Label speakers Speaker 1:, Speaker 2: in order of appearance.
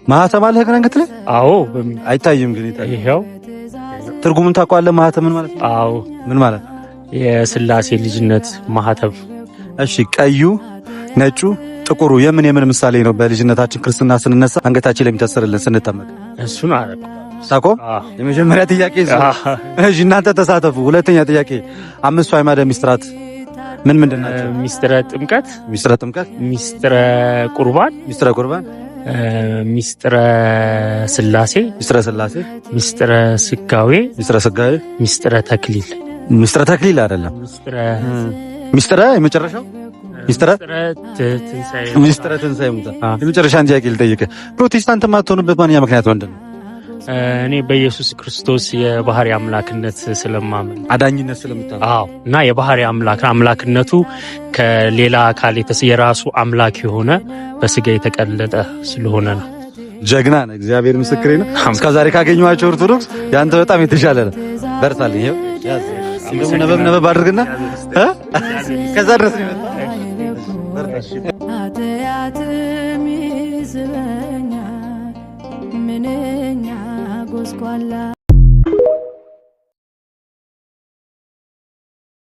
Speaker 1: ማህተም አለ ከአንገት ላይ?
Speaker 2: አዎ።
Speaker 1: አይታይም ግን
Speaker 2: ይሄው
Speaker 1: ትርጉሙን ታውቀዋለህ? ማህተም ምን ማለት ነው?
Speaker 2: አዎ።
Speaker 1: ምን ማለት ነው?
Speaker 2: የሥላሴ ልጅነት ማህተም።
Speaker 1: እሺ፣ ቀዩ፣ ነጩ፣ ጥቁሩ የምን ምሳሌ ነው? በልጅነታችን ክርስትና ስንነሳ አንገታችን ላይ የሚታሰርልን ስንጠመቅ
Speaker 2: እሱን አረቁ
Speaker 1: ሳቆ። የመጀመሪያ ጥያቄ እሱ። እሺ፣ እናንተ ተሳተፉ። ሁለተኛ ጥያቄ፣ አምስቱ አዕማደ ምስጢራት ምን ናቸው?
Speaker 2: ሚስጥረ ጥምቀት፣
Speaker 1: ሚስጥረ ጥምቀት፣
Speaker 2: ሚስጥረ ቁርባን፣
Speaker 1: ሚስጥረ ቁርባን፣
Speaker 2: ሚስጥረ ሥላሴ፣
Speaker 1: ሚስጥረ ሥላሴ፣
Speaker 2: ሚስጥረ ስጋዌ፣
Speaker 1: ሚስጥረ ስጋዌ፣
Speaker 2: ሚስጥረ ተክሊል።
Speaker 1: ሚስጥረ ተክሊል አይደለም። ሚስጥረ የመጨረሻው ሚስጥረ ትንሣኤ ሙታን። የመጨረሻን ጥያቄ ልጠይቅህ። ፕሮቴስታንት የማትሆንበት ማንኛ ምክንያት ምንድን ነው?
Speaker 2: እኔ በኢየሱስ ክርስቶስ የባህሪ አምላክነት ስለማምን፣
Speaker 1: አዳኝነት ስለምታምን።
Speaker 2: አዎ። እና የባህሪ አምላክነቱ ከሌላ አካል የራሱ አምላክ የሆነ በስጋ የተቀለጠ ስለሆነ ነው።
Speaker 1: ጀግና ነህ። እግዚአብሔር ምስክሬ ነው። እስከዛሬ ካገኘኋቸው ኦርቶዶክስ ያንተ በጣም የተሻለ ነው። በርታልኝ። ይሄው ያዝ ነበብ አድርግና ከዛ ድረስ ነው የመጣው።
Speaker 3: ምንኛ ጎስቋላ